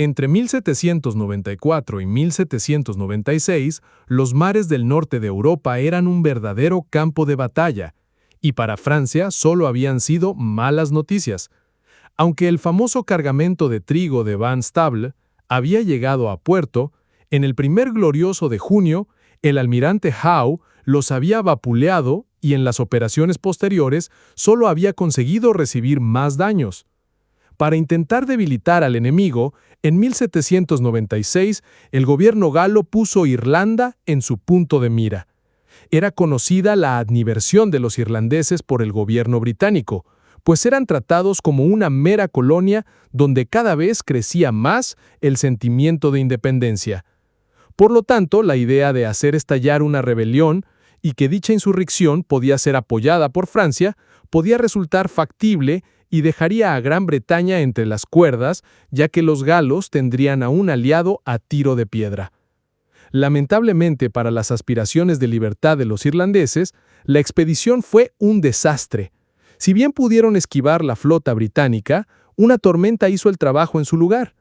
Entre 1794 y 1796, los mares del norte de Europa eran un verdadero campo de batalla, y para Francia solo habían sido malas noticias. Aunque el famoso cargamento de trigo de Van Stable había llegado a puerto, en el primer glorioso de junio, el almirante Howe los había vapuleado y en las operaciones posteriores solo había conseguido recibir más daños. Para intentar debilitar al enemigo, en 1796 el gobierno galo puso Irlanda en su punto de mira. Era conocida la adniversión de los irlandeses por el gobierno británico, pues eran tratados como una mera colonia donde cada vez crecía más el sentimiento de independencia. Por lo tanto, la idea de hacer estallar una rebelión y que dicha insurrección podía ser apoyada por Francia podía resultar factible y dejaría a Gran Bretaña entre las cuerdas, ya que los galos tendrían a un aliado a tiro de piedra. Lamentablemente para las aspiraciones de libertad de los irlandeses, la expedición fue un desastre. Si bien pudieron esquivar la flota británica, una tormenta hizo el trabajo en su lugar.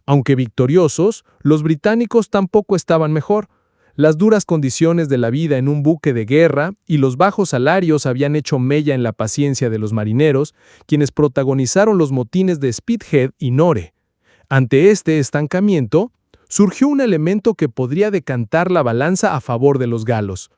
Aunque victoriosos, los británicos tampoco estaban mejor. Las duras condiciones de la vida en un buque de guerra y los bajos salarios habían hecho mella en la paciencia de los marineros, quienes protagonizaron los motines de Spithead y Nore. Ante este estancamiento, surgió un elemento que podría decantar la balanza a favor de los galos: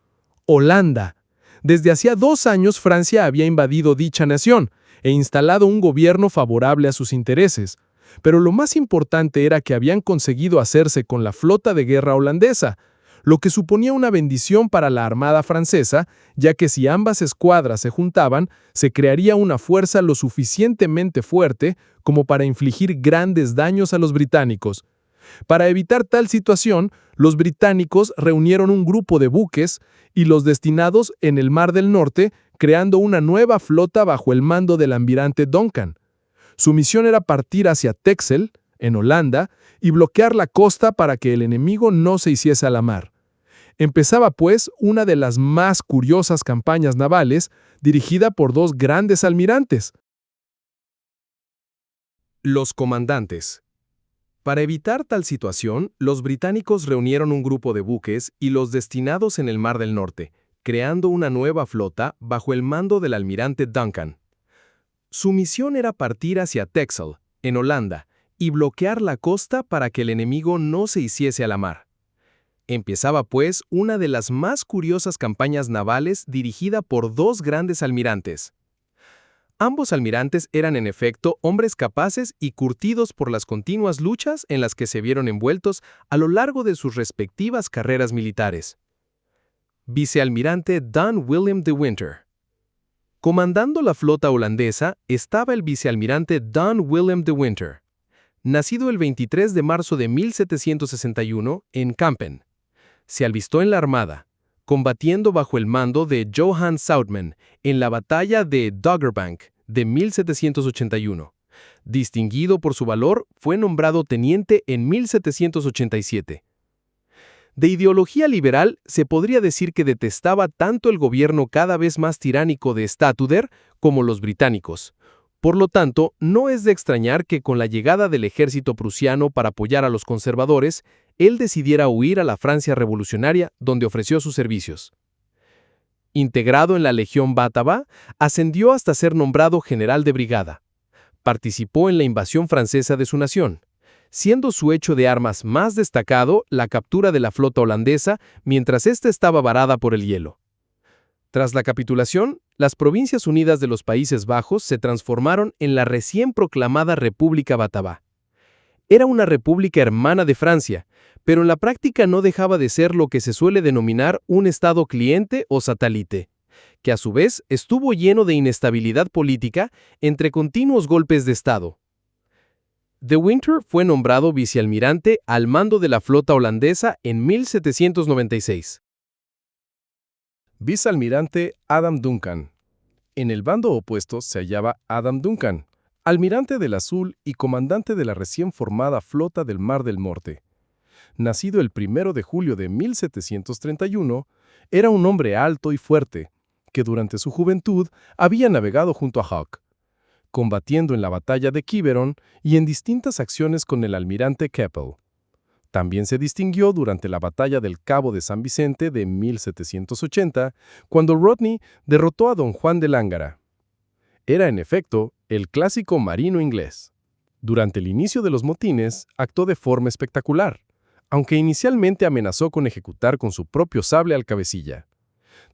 Holanda. Desde hacía 2 años Francia había invadido dicha nación e instalado un gobierno favorable a sus intereses. Pero lo más importante era que habían conseguido hacerse con la flota de guerra holandesa, lo que suponía una bendición para la armada francesa, ya que si ambas escuadras se juntaban, se crearía una fuerza lo suficientemente fuerte como para infligir grandes daños a los británicos. Para evitar tal situación, los británicos reunieron un grupo de buques y los destinados en el Mar del Norte, creando una nueva flota bajo el mando del almirante Duncan. Su misión era partir hacia Texel, en Holanda, y bloquear la costa para que el enemigo no se hiciese a la mar. Empezaba, pues, una de las más curiosas campañas navales, dirigida por 2 grandes almirantes. Los comandantes. Para evitar tal situación, los británicos reunieron un grupo de buques y los destinados en el Mar del Norte, creando una nueva flota bajo el mando del almirante Duncan. Su misión era partir hacia Texel, en Holanda, y bloquear la costa para que el enemigo no se hiciese a la mar. Empezaba, pues, una de las más curiosas campañas navales dirigida por 2 grandes almirantes. Ambos almirantes eran en efecto hombres capaces y curtidos por las continuas luchas en las que se vieron envueltos a lo largo de sus respectivas carreras militares. Vicealmirante Don William de Winter. Comandando la flota holandesa estaba el vicealmirante Don William de Winter, nacido el 23 de marzo de 1761 en Kampen. Se alistó en la armada, combatiendo bajo el mando de Johan Zoutman en la batalla de Doggerbank de 1781. Distinguido por su valor, fue nombrado teniente en 1787. De ideología liberal, se podría decir que detestaba tanto el gobierno cada vez más tiránico de Statuder como los británicos. Por lo tanto, no es de extrañar que con la llegada del ejército prusiano para apoyar a los conservadores, él decidiera huir a la Francia revolucionaria, donde ofreció sus servicios. Integrado en la Legión Bátava, ascendió hasta ser nombrado general de brigada. Participó en la invasión francesa de su nación, siendo su hecho de armas más destacado la captura de la flota holandesa mientras ésta estaba varada por el hielo. Tras la capitulación, las Provincias Unidas de los Países Bajos se transformaron en la recién proclamada República Bátava. Era una república hermana de Francia, pero en la práctica no dejaba de ser lo que se suele denominar un Estado cliente o satélite, que a su vez estuvo lleno de inestabilidad política entre continuos golpes de Estado. De Winter fue nombrado vicealmirante al mando de la flota holandesa en 1796. Vicealmirante Adam Duncan. En el bando opuesto se hallaba Adam Duncan, almirante del Azul y comandante de la recién formada Flota del Mar del Norte. Nacido el 1 de julio de 1731, era un hombre alto y fuerte, que durante su juventud había navegado junto a Hawke. combatiendo en la batalla de Quiberon y en distintas acciones con el almirante Keppel. También se distinguió durante la batalla del Cabo de San Vicente de 1780, cuando Rodney derrotó a don Juan de Lángara. Era, en efecto, el clásico marino inglés. Durante el inicio de los motines, actuó de forma espectacular, aunque inicialmente amenazó con ejecutar con su propio sable al cabecilla.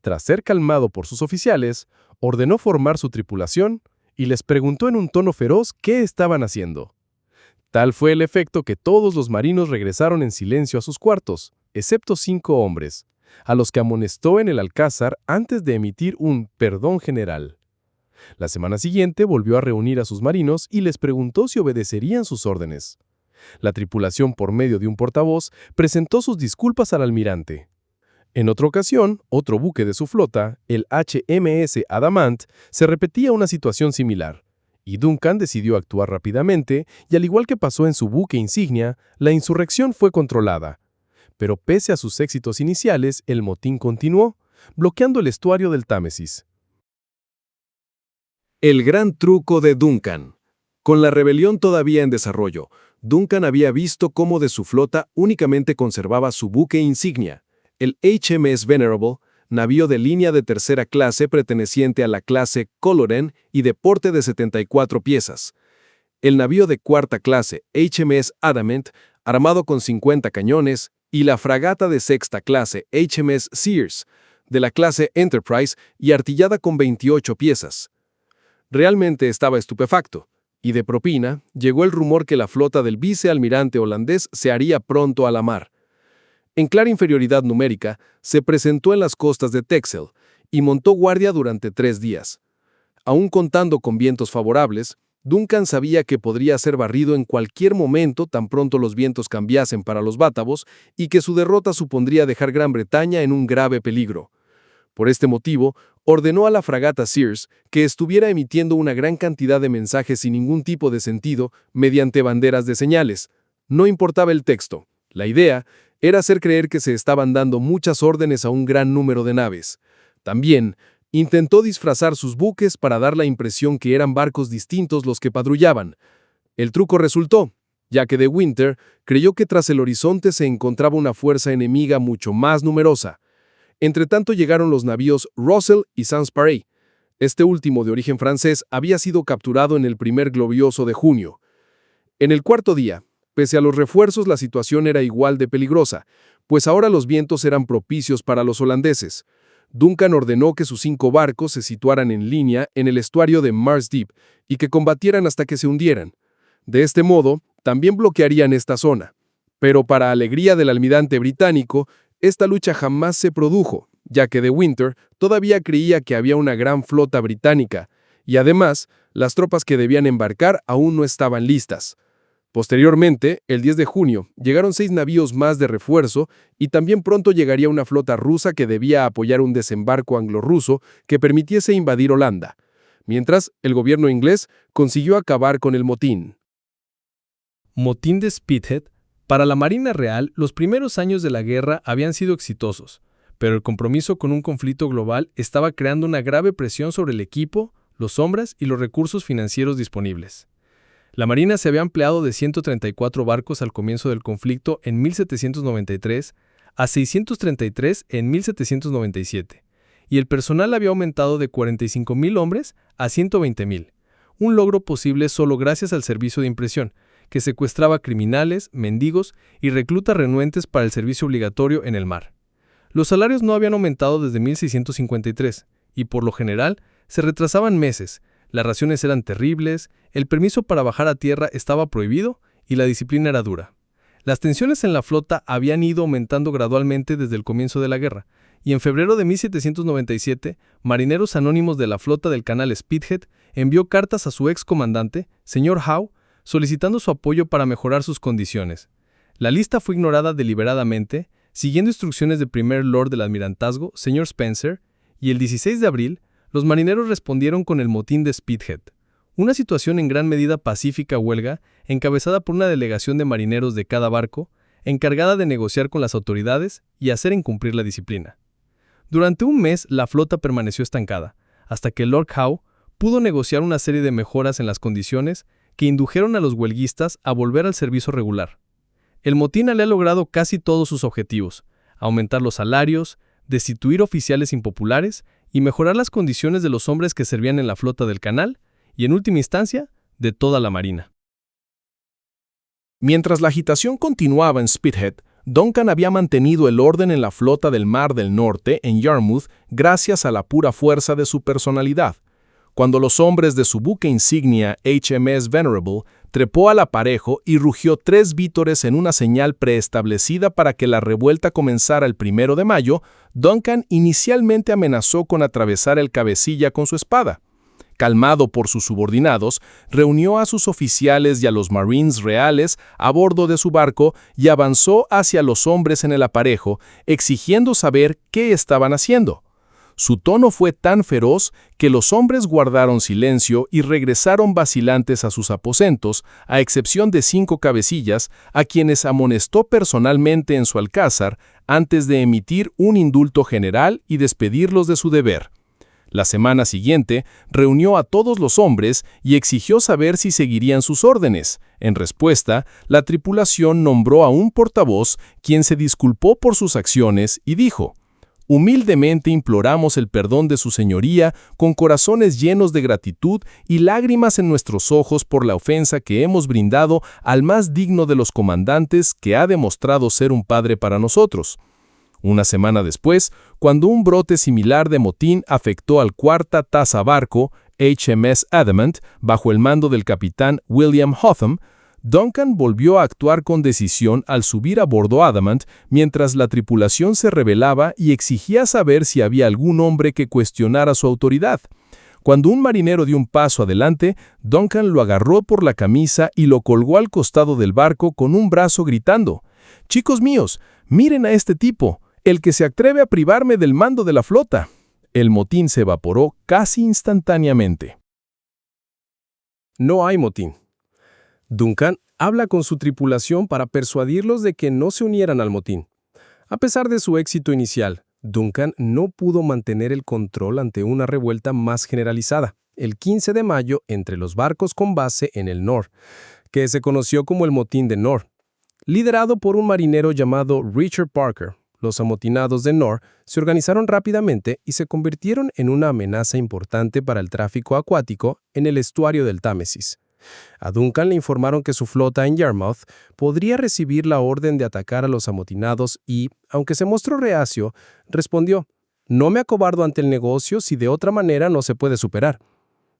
Tras ser calmado por sus oficiales, ordenó formar su tripulación y les preguntó en un tono feroz qué estaban haciendo. Tal fue el efecto que todos los marinos regresaron en silencio a sus cuartos, excepto 5 hombres, a los que amonestó en el alcázar antes de emitir un perdón general. La semana siguiente volvió a reunir a sus marinos y les preguntó si obedecerían sus órdenes. La tripulación, por medio de un portavoz, presentó sus disculpas al almirante. En otra ocasión, otro buque de su flota, el HMS Adamant, se repetía una situación similar, y Duncan decidió actuar rápidamente, y al igual que pasó en su buque insignia, la insurrección fue controlada. Pero pese a sus éxitos iniciales, el motín continuó, bloqueando el estuario del Támesis. El gran truco de Duncan. Con la rebelión todavía en desarrollo, Duncan había visto cómo de su flota únicamente conservaba su buque insignia, el HMS Venerable, navío de línea de tercera clase perteneciente a la clase Culloden y de porte de 74 piezas. El navío de cuarta clase HMS Adamant, armado con 50 cañones, y la fragata de sexta clase HMS Sears, de la clase Enterprise y artillada con 28 piezas. Realmente estaba estupefacto, y de propina llegó el rumor que la flota del vicealmirante holandés se haría pronto a la mar. En clara inferioridad numérica, se presentó en las costas de Texel y montó guardia durante 3 días. Aún contando con vientos favorables, Duncan sabía que podría ser barrido en cualquier momento tan pronto los vientos cambiasen para los bátavos y que su derrota supondría dejar Gran Bretaña en un grave peligro. Por este motivo, ordenó a la fragata Sears que estuviera emitiendo una gran cantidad de mensajes sin ningún tipo de sentido mediante banderas de señales. No importaba el texto. La idea era hacer creer que se estaban dando muchas órdenes a un gran número de naves. También intentó disfrazar sus buques para dar la impresión que eran barcos distintos los que patrullaban. El truco resultó, ya que De Winter creyó que tras el horizonte se encontraba una fuerza enemiga mucho más numerosa. Entretanto llegaron los navíos Russell y Sans-Pareil. Este último, de origen francés, había sido capturado en el primer glorioso de junio. En el cuarto día, pese a los refuerzos, la situación era igual de peligrosa, pues ahora los vientos eran propicios para los holandeses. Duncan ordenó que sus 5 barcos se situaran en línea en el estuario de Mars Deep y que combatieran hasta que se hundieran. De este modo, también bloquearían esta zona. Pero para alegría del almirante británico, esta lucha jamás se produjo, ya que De Winter todavía creía que había una gran flota británica, y además, las tropas que debían embarcar aún no estaban listas. Posteriormente, el 10 de junio, llegaron 6 navíos más de refuerzo y también pronto llegaría una flota rusa que debía apoyar un desembarco anglo-ruso que permitiese invadir Holanda, mientras el gobierno inglés consiguió acabar con el motín. Motín de Spithead. Para la Marina Real, los primeros años de la guerra habían sido exitosos, pero el compromiso con un conflicto global estaba creando una grave presión sobre el equipo, los hombres y los recursos financieros disponibles. La Marina se había ampliado de 134 barcos al comienzo del conflicto en 1793 a 633 en 1797, y el personal había aumentado de 45,000 hombres a 120,000, un logro posible solo gracias al servicio de impresión, que secuestraba criminales, mendigos y reclutas renuentes para el servicio obligatorio en el mar. Los salarios no habían aumentado desde 1653, y por lo general se retrasaban meses, las raciones eran terribles, el permiso para bajar a tierra estaba prohibido y la disciplina era dura. Las tensiones en la flota habían ido aumentando gradualmente desde el comienzo de la guerra, y en febrero de 1797, marineros anónimos de la flota del canal Spithead envió cartas a su ex comandante, señor Howe, solicitando su apoyo para mejorar sus condiciones. La lista fue ignorada deliberadamente, siguiendo instrucciones del primer Lord del Almirantazgo, señor Spencer, y el 16 de abril, los marineros respondieron con el motín de Spithead, una situación en gran medida pacífica huelga, encabezada por una delegación de marineros de cada barco, encargada de negociar con las autoridades y hacer incumplir la disciplina. Durante un mes, la flota permaneció estancada, hasta que Lord Howe pudo negociar una serie de mejoras en las condiciones que indujeron a los huelguistas a volver al servicio regular. El motín había logrado casi todos sus objetivos: aumentar los salarios, destituir oficiales impopulares y mejorar las condiciones de los hombres que servían en la flota del canal y, en última instancia, de toda la marina. Mientras la agitación continuaba en Spithead, Duncan había mantenido el orden en la flota del Mar del Norte en Yarmouth gracias a la pura fuerza de su personalidad. Cuando los hombres de su buque insignia HMS Venerable trepó al aparejo y rugió 3 vítores en una señal preestablecida para que la revuelta comenzara el 1 de mayo, Duncan inicialmente amenazó con atravesar el cabecilla con su espada. Calmado por sus subordinados, reunió a sus oficiales y a los Marines reales a bordo de su barco y avanzó hacia los hombres en el aparejo, exigiendo saber qué estaban haciendo. Su tono fue tan feroz que los hombres guardaron silencio y regresaron vacilantes a sus aposentos, a excepción de 5 cabecillas, a quienes amonestó personalmente en su alcázar antes de emitir un indulto general y despedirlos de su deber. La semana siguiente, reunió a todos los hombres y exigió saber si seguirían sus órdenes. En respuesta, la tripulación nombró a un portavoz, quien se disculpó por sus acciones y dijo: «Humildemente imploramos el perdón de su señoría, con corazones llenos de gratitud y lágrimas en nuestros ojos por la ofensa que hemos brindado al más digno de los comandantes, que ha demostrado ser un padre para nosotros». Una semana después, cuando un brote similar de motín afectó al cuarta taza barco, HMS Adamant, bajo el mando del capitán William Hotham, Duncan volvió a actuar con decisión al subir a bordo Adamant mientras la tripulación se rebelaba y exigía saber si había algún hombre que cuestionara su autoridad. Cuando un marinero dio un paso adelante, Duncan lo agarró por la camisa y lo colgó al costado del barco con un brazo gritando: «Chicos míos, miren a este tipo, el que se atreve a privarme del mando de la flota». El motín se evaporó casi instantáneamente. No hay motín. Duncan habla con su tripulación para persuadirlos de que no se unieran al motín. A pesar de su éxito inicial, Duncan no pudo mantener el control ante una revuelta más generalizada, el 15 de mayo entre los barcos con base en el Nore, que se conoció como el Motín de Nore. Liderado por un marinero llamado Richard Parker, los amotinados de Nore se organizaron rápidamente y se convirtieron en una amenaza importante para el tráfico acuático en el estuario del Támesis. A Duncan le informaron que su flota en Yarmouth podría recibir la orden de atacar a los amotinados y, aunque se mostró reacio, respondió: «No me acobardo ante el negocio si de otra manera no se puede superar».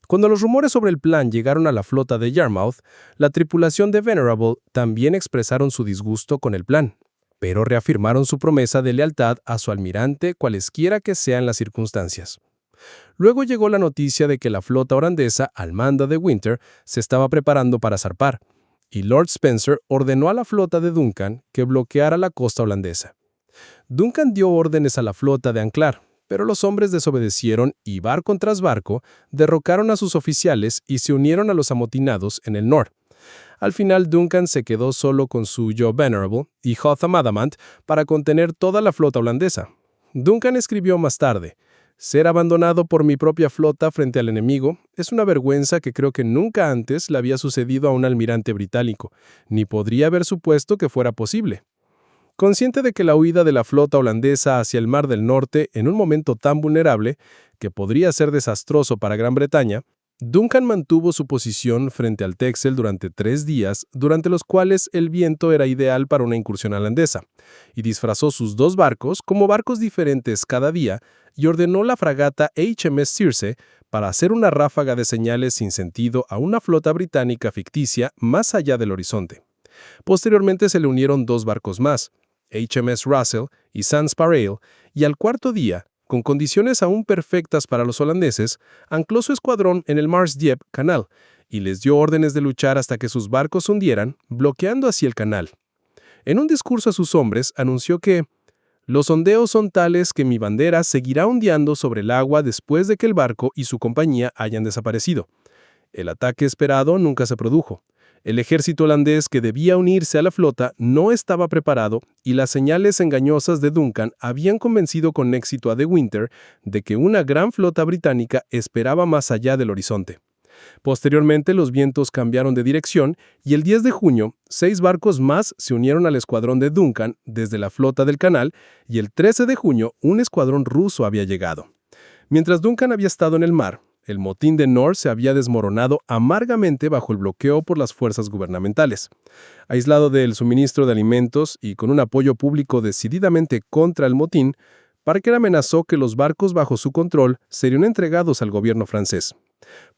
Cuando los rumores sobre el plan llegaron a la flota de Yarmouth, la tripulación de Venerable también expresaron su disgusto con el plan, pero reafirmaron su promesa de lealtad a su almirante cualesquiera que sean las circunstancias. Luego llegó la noticia de que la flota holandesa, al mando de Winter, se estaba preparando para zarpar, y Lord Spencer ordenó a la flota de Duncan que bloqueara la costa holandesa. Duncan dio órdenes a la flota de anclar, pero los hombres desobedecieron y, barco tras barco, derrocaron a sus oficiales y se unieron a los amotinados en el Nore. Al final, Duncan se quedó solo con su Joe Venerable y Hotham Adamant para contener toda la flota holandesa. Duncan escribió más tarde: «Ser abandonado por mi propia flota frente al enemigo es una vergüenza que creo que nunca antes le había sucedido a un almirante británico, ni podría haber supuesto que fuera posible». Consciente de que la huida de la flota holandesa hacia el Mar del Norte en un momento tan vulnerable, que podría ser desastroso para Gran Bretaña, Duncan mantuvo su posición frente al Texel durante 3 días, durante los cuales el viento era ideal para una incursión holandesa, y disfrazó sus 2 barcos como barcos diferentes cada día y ordenó la fragata HMS Circe para hacer una ráfaga de señales sin sentido a una flota británica ficticia más allá del horizonte. Posteriormente se le unieron 2 barcos más, HMS Russell y Sans Pareil, y al cuarto día, con condiciones aún perfectas para los holandeses, ancló su escuadrón en el Marsdiep Canal y les dio órdenes de luchar hasta que sus barcos se hundieran, bloqueando así el canal. En un discurso a sus hombres, anunció que «Los sondeos son tales que mi bandera seguirá ondeando sobre el agua después de que el barco y su compañía hayan desaparecido. El ataque esperado nunca se produjo. El ejército holandés que debía unirse a la flota no estaba preparado y las señales engañosas de Duncan habían convencido con éxito a De Winter de que una gran flota británica esperaba más allá del horizonte. Posteriormente, los vientos cambiaron de dirección y el 10 de junio, 6 barcos más se unieron al escuadrón de Duncan desde la flota del canal y el 13 de junio un escuadrón ruso había llegado. Mientras Duncan había estado en el mar, el motín de Nord se había desmoronado amargamente bajo el bloqueo por las fuerzas gubernamentales. Aislado del suministro de alimentos y con un apoyo público decididamente contra el motín, Parker amenazó que los barcos bajo su control serían entregados al gobierno francés.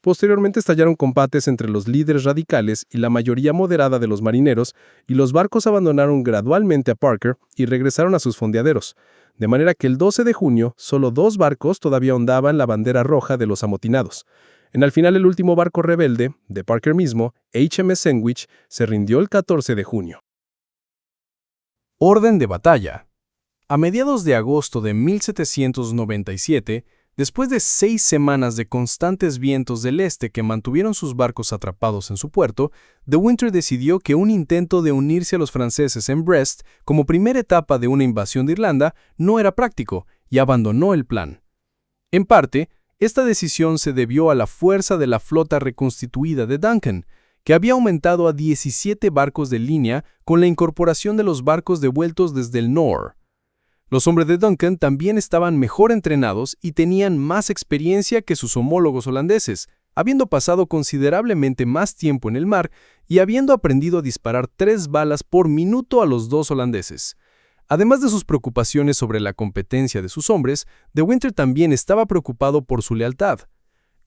Posteriormente estallaron combates entre los líderes radicales y la mayoría moderada de los marineros, y los barcos abandonaron gradualmente a Parker y regresaron a sus fondeaderos, de manera que el 12 de junio solo 2 barcos todavía ondaban la bandera roja de los amotinados. Al final el último barco rebelde, de Parker mismo, HMS Sandwich, se rindió el 14 de junio. Orden de batalla. A mediados de agosto de 1797, después de 6 semanas de constantes vientos del este que mantuvieron sus barcos atrapados en su puerto, De Winter decidió que un intento de unirse a los franceses en Brest como primera etapa de una invasión de Irlanda no era práctico y abandonó el plan. En parte, esta decisión se debió a la fuerza de la flota reconstituida de Duncan, que había aumentado a 17 barcos de línea con la incorporación de los barcos devueltos desde el Nord. Los hombres de Duncan también estaban mejor entrenados y tenían más experiencia que sus homólogos holandeses, habiendo pasado considerablemente más tiempo en el mar y habiendo aprendido a disparar 3 balas por minuto a los 2 holandeses. Además de sus preocupaciones sobre la competencia de sus hombres, De Winter también estaba preocupado por su lealtad.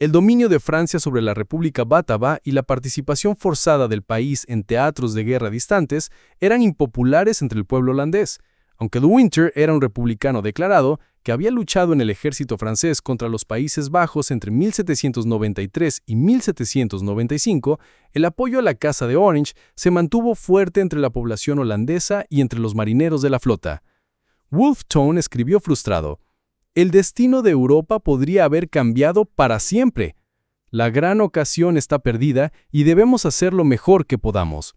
El dominio de Francia sobre la República Bátava y la participación forzada del país en teatros de guerra distantes eran impopulares entre el pueblo holandés. Aunque De Winter era un republicano declarado que había luchado en el ejército francés contra los Países Bajos entre 1793 y 1795, el apoyo a la Casa de Orange se mantuvo fuerte entre la población holandesa y entre los marineros de la flota. Wolfe Tone escribió frustrado: «El destino de Europa podría haber cambiado para siempre. La gran ocasión está perdida y debemos hacer lo mejor que podamos».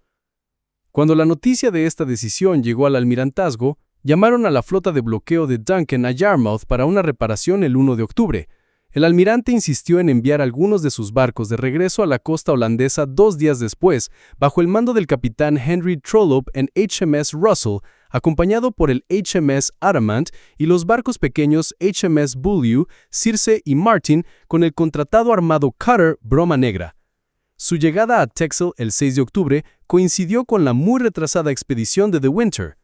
Cuando la noticia de esta decisión llegó al almirantazgo, llamaron a la flota de bloqueo de Duncan a Yarmouth para una reparación el 1 de octubre. El almirante insistió en enviar algunos de sus barcos de regreso a la costa holandesa 2 días después, bajo el mando del capitán Henry Trollope en HMS Russell, acompañado por el HMS Adamant y los barcos pequeños HMS Beaulieu, Circe y Martin, con el contratado armado cutter Broma Negra. Su llegada a Texel el 6 de octubre coincidió con la muy retrasada expedición de De Winter.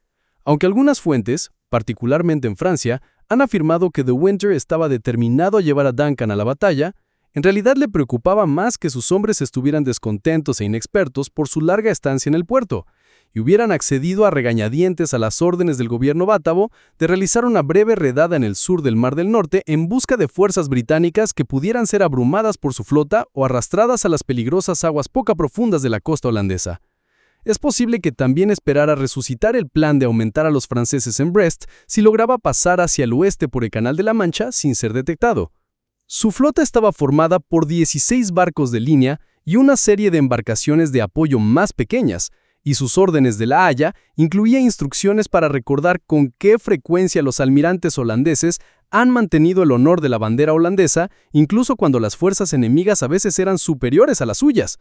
Aunque algunas fuentes, particularmente en Francia, han afirmado que De Winter estaba determinado a llevar a Duncan a la batalla, en realidad le preocupaba más que sus hombres estuvieran descontentos e inexpertos por su larga estancia en el puerto, y hubieran accedido a regañadientes a las órdenes del gobierno bátavo de realizar una breve redada en el sur del Mar del Norte en busca de fuerzas británicas que pudieran ser abrumadas por su flota o arrastradas a las peligrosas aguas poco profundas de la costa holandesa. Es posible que también esperara resucitar el plan de aumentar a los franceses en Brest si lograba pasar hacia el oeste por el Canal de la Mancha sin ser detectado. Su flota estaba formada por 16 barcos de línea y una serie de embarcaciones de apoyo más pequeñas, y sus órdenes de La Haya incluía instrucciones para recordar con qué frecuencia los almirantes holandeses han mantenido el honor de la bandera holandesa, incluso cuando las fuerzas enemigas a veces eran superiores a las suyas.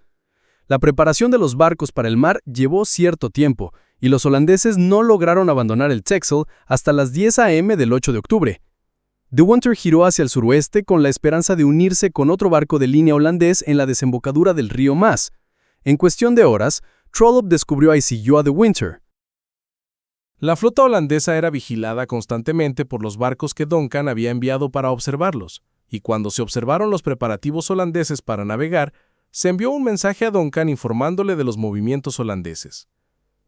La preparación de los barcos para el mar llevó cierto tiempo, y los holandeses no lograron abandonar el Texel hasta las 10 a.m. del 8 de octubre. De Winter giró hacia el suroeste con la esperanza de unirse con otro barco de línea holandés en la desembocadura del río Maas. En cuestión de horas, Trollope descubrió y siguió a De Winter. La flota holandesa era vigilada constantemente por los barcos que Duncan había enviado para observarlos, y cuando se observaron los preparativos holandeses para navegar, se envió un mensaje a Duncan informándole de los movimientos holandeses.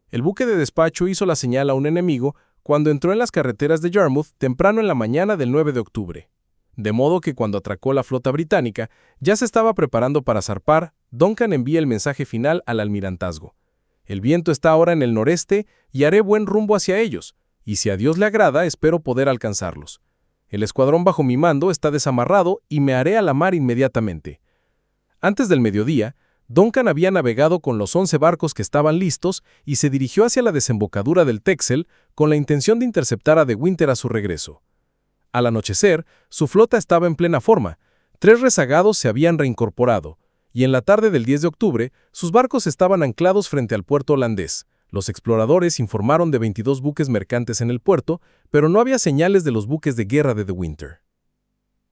El buque de despacho hizo la señal a un enemigo cuando entró en las carreteras de Yarmouth temprano en la mañana del 9 de octubre. De modo que cuando atracó la flota británica, ya se estaba preparando para zarpar. Duncan envía el mensaje final al almirantazgo: «El viento está ahora en el noreste y haré buen rumbo hacia ellos, y si a Dios le agrada, espero poder alcanzarlos. El escuadrón bajo mi mando está desamarrado y me haré a la mar inmediatamente». Antes del mediodía, Duncan había navegado con los 11 barcos que estaban listos y se dirigió hacia la desembocadura del Texel con la intención de interceptar a De Winter a su regreso. Al anochecer, su flota estaba en plena forma. 3 rezagados se habían reincorporado, y en la tarde del 10 de octubre, sus barcos estaban anclados frente al puerto holandés. Los exploradores informaron de 22 buques mercantes en el puerto, pero no había señales de los buques de guerra de De Winter.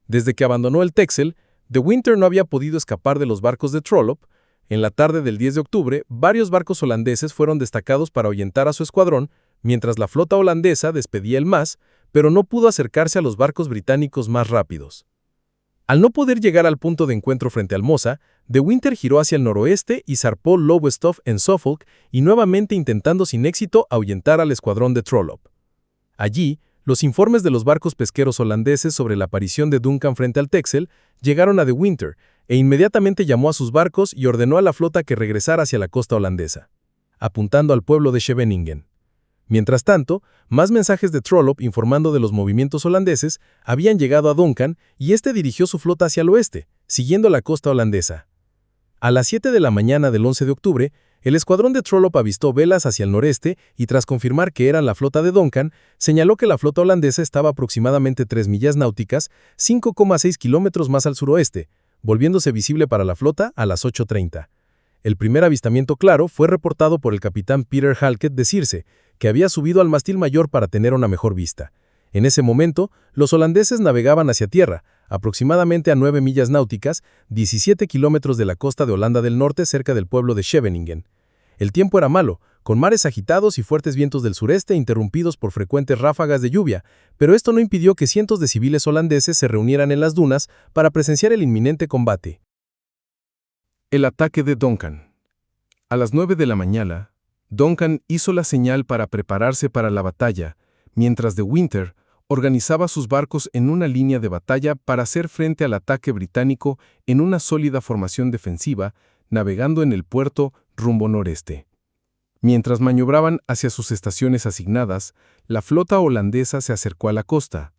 Desde que abandonó el Texel, De Winter no había podido escapar de los barcos de Trollope. En la tarde del 10 de octubre, varios barcos holandeses fueron destacados para ahuyentar a su escuadrón, mientras la flota holandesa despedía el MAS, pero no pudo acercarse a los barcos británicos más rápidos. Al no poder llegar al punto de encuentro frente al Mosa, De Winter giró hacia el noroeste y zarpó Lowestoft en Suffolk y nuevamente intentando sin éxito ahuyentar al escuadrón de Trollope. Allí, los informes de los barcos pesqueros holandeses sobre la aparición de Duncan frente al Texel llegaron a De Winter e inmediatamente llamó a sus barcos y ordenó a la flota que regresara hacia la costa holandesa, apuntando al pueblo de Scheveningen. Mientras tanto, más mensajes de Trollope informando de los movimientos holandeses habían llegado a Duncan y este dirigió su flota hacia el oeste, siguiendo la costa holandesa. A las 7 de la mañana del 11 de octubre, el escuadrón de Trollope avistó velas hacia el noreste y tras confirmar que eran la flota de Duncan, señaló que la flota holandesa estaba aproximadamente 3 millas náuticas, 5,6 kilómetros más al suroeste, volviéndose visible para la flota a las 8:30. El primer avistamiento claro fue reportado por el capitán Peter Halkett de Circe, que había subido al mástil mayor para tener una mejor vista. En ese momento, los holandeses navegaban hacia tierra, aproximadamente a 9 millas náuticas, 17 kilómetros de la costa de Holanda del Norte cerca del pueblo de Scheveningen. El tiempo era malo, con mares agitados y fuertes vientos del sureste interrumpidos por frecuentes ráfagas de lluvia, pero esto no impidió que cientos de civiles holandeses se reunieran en las dunas para presenciar el inminente combate. El ataque de Duncan. A las 9 de la mañana, Duncan hizo la señal para prepararse para la batalla, mientras De Winter organizaba sus barcos en una línea de batalla para hacer frente al ataque británico en una sólida formación defensiva, navegando en el puerto rumbo noreste. Mientras maniobraban hacia sus estaciones asignadas, la flota holandesa se acercó a la costa.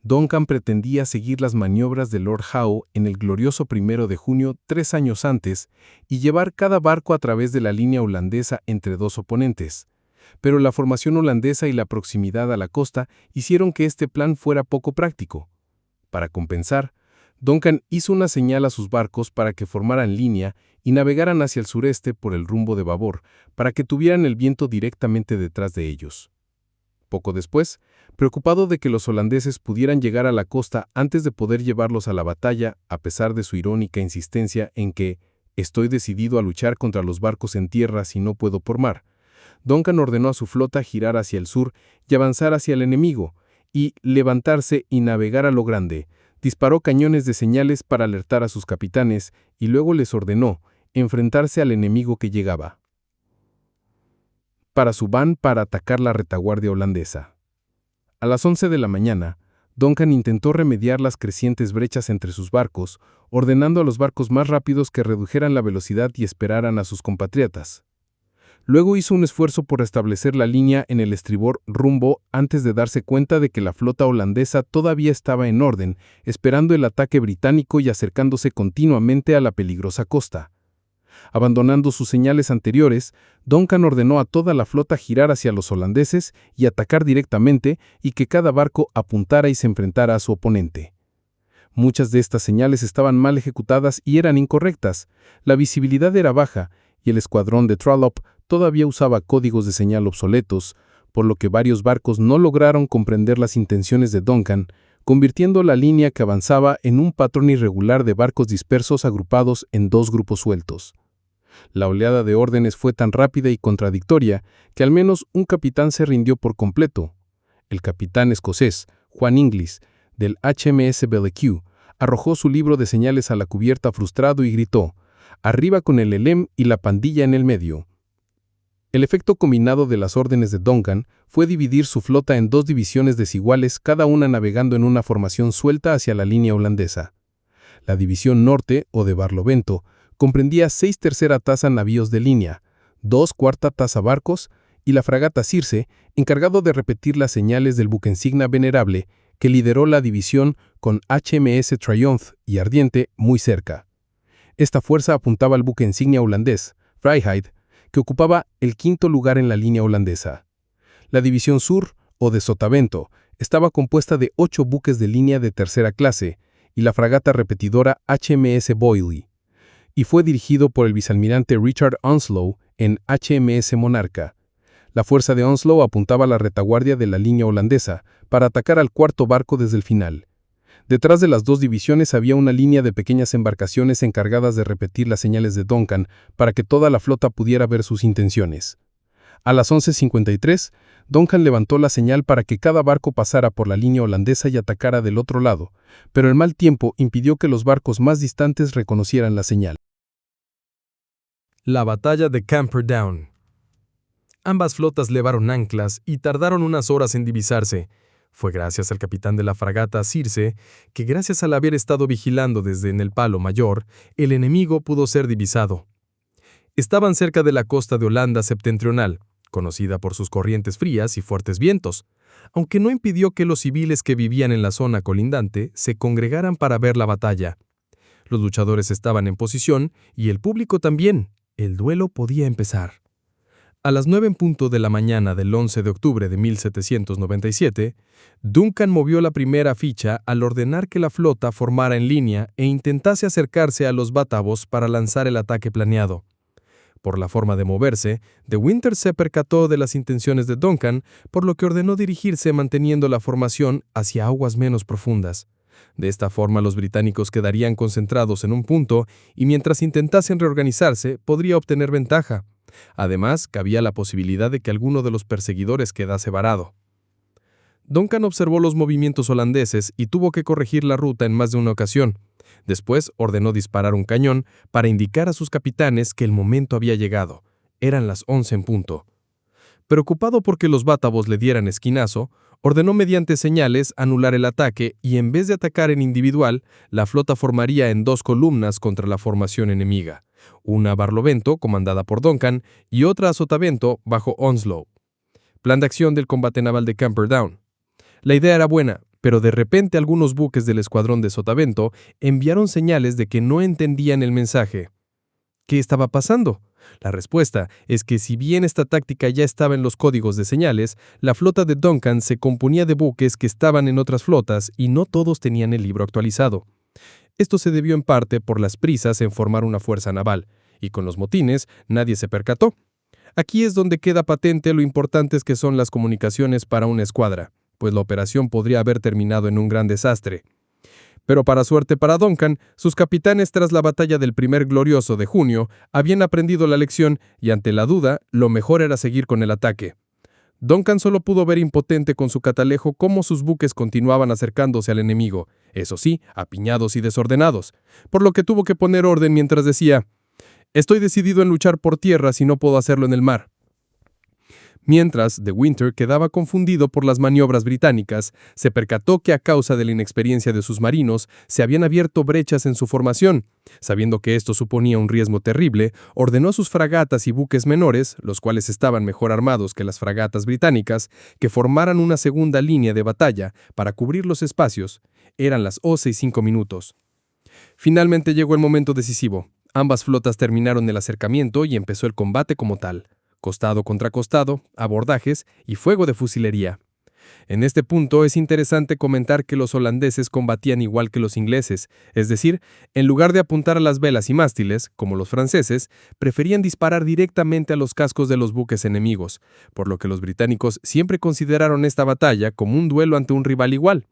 Duncan pretendía seguir las maniobras de Lord Howe en el glorioso 1 de junio 3 años antes y llevar cada barco a través de la línea holandesa entre dos oponentes. Pero la formación holandesa y la proximidad a la costa hicieron que este plan fuera poco práctico. Para compensar, Duncan hizo una señal a sus barcos para que formaran línea y navegaran hacia el sureste por el rumbo de babor, para que tuvieran el viento directamente detrás de ellos. Poco después, preocupado de que los holandeses pudieran llegar a la costa antes de poder llevarlos a la batalla, a pesar de su irónica insistencia en que «estoy decidido a luchar contra los barcos en tierra si no puedo por mar», Duncan ordenó a su flota girar hacia el sur y avanzar hacia el enemigo, y levantarse y navegar a lo grande. Disparó cañones de señales para alertar a sus capitanes y luego les ordenó enfrentarse al enemigo que llegaba. Para su van para atacar la retaguardia holandesa. A las 11 de la mañana, Duncan intentó remediar las crecientes brechas entre sus barcos, ordenando a los barcos más rápidos que redujeran la velocidad y esperaran a sus compatriotas. Luego hizo un esfuerzo por restablecer la línea en el estribor rumbo antes de darse cuenta de que la flota holandesa todavía estaba en orden, esperando el ataque británico y acercándose continuamente a la peligrosa costa. Abandonando sus señales anteriores, Duncan ordenó a toda la flota girar hacia los holandeses y atacar directamente y que cada barco apuntara y se enfrentara a su oponente. Muchas de estas señales estaban mal ejecutadas y eran incorrectas, la visibilidad era baja y el escuadrón de Trollope todavía usaba códigos de señal obsoletos, por lo que varios barcos no lograron comprender las intenciones de Duncan, convirtiendo la línea que avanzaba en un patrón irregular de barcos dispersos agrupados en dos grupos sueltos. La oleada de órdenes fue tan rápida y contradictoria que al menos un capitán se rindió por completo. El capitán escocés, Juan Inglis, del HMS Belleque, arrojó su libro de señales a la cubierta frustrado y gritó: «Arriba con el Elem y la pandilla en el medio». El efecto combinado de las órdenes de Duncan fue dividir su flota en dos divisiones desiguales, cada una navegando en una formación suelta hacia la línea holandesa. La división norte, o de Barlovento, comprendía 6/3 taza navíos de línea, 2/4 taza barcos y la fragata Circe, encargado de repetir las señales del buque insignia Venerable, que lideró la división con HMS Triumph y Ardiente muy cerca. Esta fuerza apuntaba al buque insignia holandés, Vrijheid, que ocupaba el quinto lugar en la línea holandesa. La División Sur, o de Sotavento, estaba compuesta de 8 buques de línea de tercera clase y la fragata repetidora HMS Boyle, y fue dirigido por el vicealmirante Richard Onslow en HMS Monarca. La fuerza de Onslow apuntaba a la retaguardia de la línea holandesa para atacar al cuarto barco desde el final. Detrás de las dos divisiones había una línea de pequeñas embarcaciones encargadas de repetir las señales de Duncan para que toda la flota pudiera ver sus intenciones. A las 11:53, Duncan levantó la señal para que cada barco pasara por la línea holandesa y atacara del otro lado, pero el mal tiempo impidió que los barcos más distantes reconocieran la señal. La batalla de Camperdown. Ambas flotas levaron anclas y tardaron unas horas en divisarse. Fue gracias al capitán de la fragata Circe que, gracias al haber estado vigilando desde en el palo mayor, el enemigo pudo ser divisado. Estaban cerca de la costa de Holanda septentrional, conocida por sus corrientes frías y fuertes vientos, aunque no impidió que los civiles que vivían en la zona colindante se congregaran para ver la batalla. Los luchadores estaban en posición y el público también. El duelo podía empezar. A las 9:00 de la mañana del 11 de octubre de 1797, Duncan movió la primera ficha al ordenar que la flota formara en línea e intentase acercarse a los bátavos para lanzar el ataque planeado. Por la forma de moverse, De Winter se percató de las intenciones de Duncan, por lo que ordenó dirigirse manteniendo la formación hacia aguas menos profundas. De esta forma los británicos quedarían concentrados en un punto y mientras intentasen reorganizarse podría obtener ventaja. Además, cabía la posibilidad de que alguno de los perseguidores quedase varado. Duncan observó los movimientos holandeses y tuvo que corregir la ruta en más de una ocasión. Después ordenó disparar un cañón para indicar a sus capitanes que el momento había llegado. Eran las 11 en punto. Preocupado porque los bátavos le dieran esquinazo, ordenó mediante señales anular el ataque y en vez de atacar en individual, la flota formaría en 2 columnas contra la formación enemiga. Una a barlovento, comandada por Duncan, y otra a sotavento, bajo Onslow. Plan de acción del combate naval de Camperdown. La idea era buena, pero de repente algunos buques del escuadrón de sotavento enviaron señales de que no entendían el mensaje. ¿Qué estaba pasando? La respuesta es que si bien esta táctica ya estaba en los códigos de señales, la flota de Duncan se componía de buques que estaban en otras flotas y no todos tenían el libro actualizado. Esto se debió en parte por las prisas en formar una fuerza naval, y con los motines nadie se percató. Aquí es donde queda patente lo importantes que son las comunicaciones para una escuadra, pues la operación podría haber terminado en un gran desastre. Pero para suerte para Duncan, sus capitanes tras la batalla del primer glorioso de junio habían aprendido la lección y ante la duda, lo mejor era seguir con el ataque. Duncan solo pudo ver impotente con su catalejo cómo sus buques continuaban acercándose al enemigo, eso sí, apiñados y desordenados, por lo que tuvo que poner orden mientras decía: «Estoy decidido en luchar por tierra si no puedo hacerlo en el mar». Mientras, De Winter quedaba confundido por las maniobras británicas, se percató que a causa de la inexperiencia de sus marinos se habían abierto brechas en su formación. Sabiendo que esto suponía un riesgo terrible, ordenó a sus fragatas y buques menores, los cuales estaban mejor armados que las fragatas británicas, que formaran una segunda línea de batalla para cubrir los espacios. Eran las 11:05. Finalmente llegó el momento decisivo. Ambas flotas terminaron el acercamiento y empezó el combate como tal. Costado contra costado, abordajes y fuego de fusilería. En este punto es interesante comentar que los holandeses combatían igual que los ingleses, es decir, en lugar de apuntar a las velas y mástiles, como los franceses, preferían disparar directamente a los cascos de los buques enemigos, por lo que los británicos siempre consideraron esta batalla como un duelo ante un rival igual.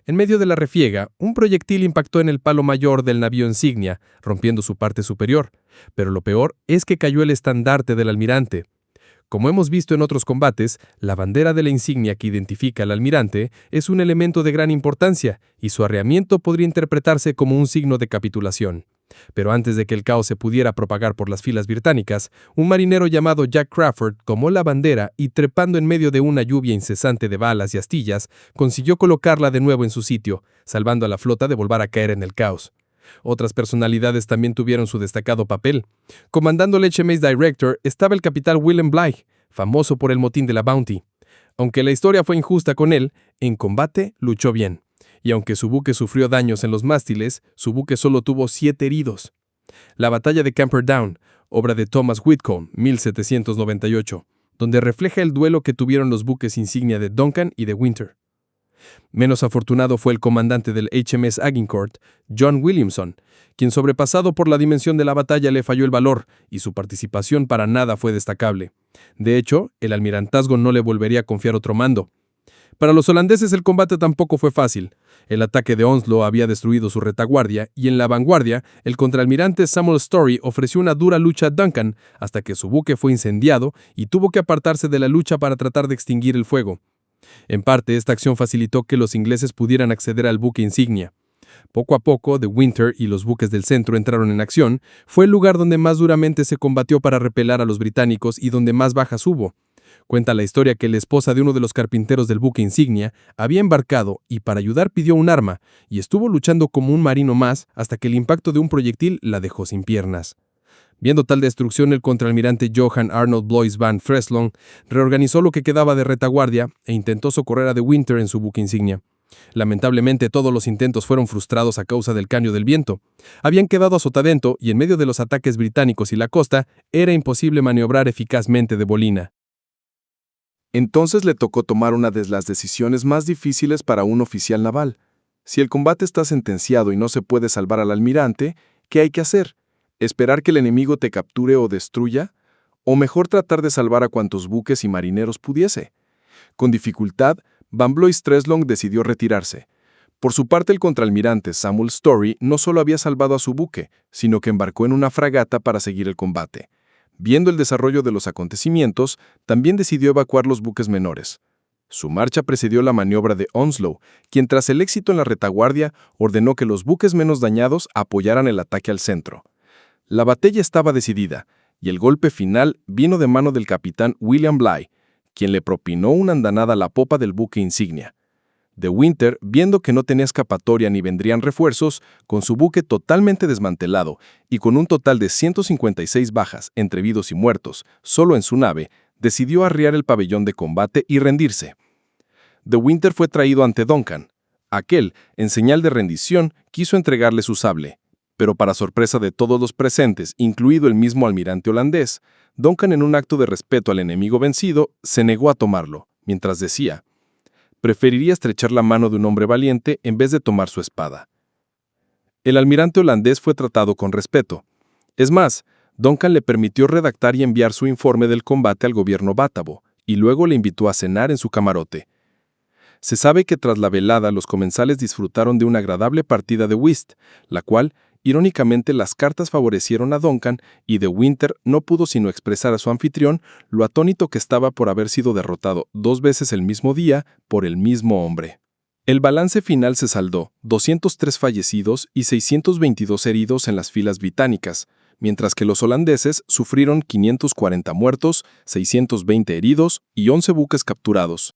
En medio de la refriega, un proyectil impactó en el palo mayor del navío insignia, rompiendo su parte superior, pero lo peor es que cayó el estandarte del almirante. Como hemos visto en otros combates, la bandera de la insignia que identifica al almirante es un elemento de gran importancia y su arreamiento podría interpretarse como un signo de capitulación. Pero antes de que el caos se pudiera propagar por las filas británicas, un marinero llamado Jack Crawford tomó la bandera y, trepando en medio de una lluvia incesante de balas y astillas, consiguió colocarla de nuevo en su sitio, salvando a la flota de volver a caer en el caos. Otras personalidades también tuvieron su destacado papel. Comandando el HMS Director estaba el capitán William Bligh, famoso por el motín de la Bounty. Aunque la historia fue injusta con él, en combate luchó bien. Y aunque su buque sufrió daños en los mástiles, su buque solo tuvo 7 heridos. La batalla de Camperdown, obra de Thomas Whitcomb, 1798, donde refleja el duelo que tuvieron los buques insignia de Duncan y de Winter. Menos afortunado fue el comandante del HMS Agincourt, John Williamson, quien sobrepasado por la dimensión de la batalla le falló el valor y su participación para nada fue destacable. De hecho, el almirantazgo no le volvería a confiar otro mando. Para los holandeses el combate tampoco fue fácil. El ataque de Onslow había destruido su retaguardia y en la vanguardia, el contraalmirante Samuel Story ofreció una dura lucha a Duncan hasta que su buque fue incendiado y tuvo que apartarse de la lucha para tratar de extinguir el fuego. En parte, esta acción facilitó que los ingleses pudieran acceder al buque insignia. Poco a poco, The Winter y los buques del centro entraron en acción. Fue el lugar donde más duramente se combatió para repeler a los británicos y donde más bajas hubo. Cuenta la historia que la esposa de uno de los carpinteros del buque insignia había embarcado y para ayudar pidió un arma y estuvo luchando como un marino más hasta que el impacto de un proyectil la dejó sin piernas. Viendo tal destrucción, el contraalmirante Johann Arnold Blois van Freslon reorganizó lo que quedaba de retaguardia e intentó socorrer a The Winter en su buque insignia. Lamentablemente, todos los intentos fueron frustrados a causa del cambio del viento. Habían quedado a sotavento y en medio de los ataques británicos y la costa, era imposible maniobrar eficazmente de bolina. Entonces le tocó tomar una de las decisiones más difíciles para un oficial naval. Si el combate está sentenciado y no se puede salvar al almirante, ¿qué hay que hacer? ¿Esperar que el enemigo te capture o destruya? ¿O mejor tratar de salvar a cuantos buques y marineros pudiese? Con dificultad, Van Blois-Treslong decidió retirarse. Por su parte, el contraalmirante Samuel Story no solo había salvado a su buque, sino que embarcó en una fragata para seguir el combate. Viendo el desarrollo de los acontecimientos, también decidió evacuar los buques menores. Su marcha precedió la maniobra de Onslow, quien tras el éxito en la retaguardia ordenó que los buques menos dañados apoyaran el ataque al centro. La batalla estaba decidida, y el golpe final vino de mano del capitán William Bligh, quien le propinó una andanada a la popa del buque insignia. The Winter, viendo que no tenía escapatoria ni vendrían refuerzos, con su buque totalmente desmantelado y con un total de 156 bajas entre vivos y muertos, solo en su nave, decidió arriar el pabellón de combate y rendirse. The Winter fue traído ante Duncan. Aquel, en señal de rendición, quiso entregarle su sable, pero para sorpresa de todos los presentes, incluido el mismo almirante holandés, Duncan, en un acto de respeto al enemigo vencido, se negó a tomarlo, mientras decía: preferiría estrechar la mano de un hombre valiente en vez de tomar su espada. El almirante holandés fue tratado con respeto. Es más, Duncan le permitió redactar y enviar su informe del combate al gobierno bátavo, y luego le invitó a cenar en su camarote. Se sabe que tras la velada los comensales disfrutaron de una agradable partida de whist, la cual, irónicamente, las cartas favorecieron a Duncan y The Winter no pudo sino expresar a su anfitrión lo atónito que estaba por haber sido derrotado 2 veces el mismo día por el mismo hombre. El balance final se saldó: 203 fallecidos y 622 heridos en las filas británicas, mientras que los holandeses sufrieron 540 muertos, 620 heridos y 11 buques capturados.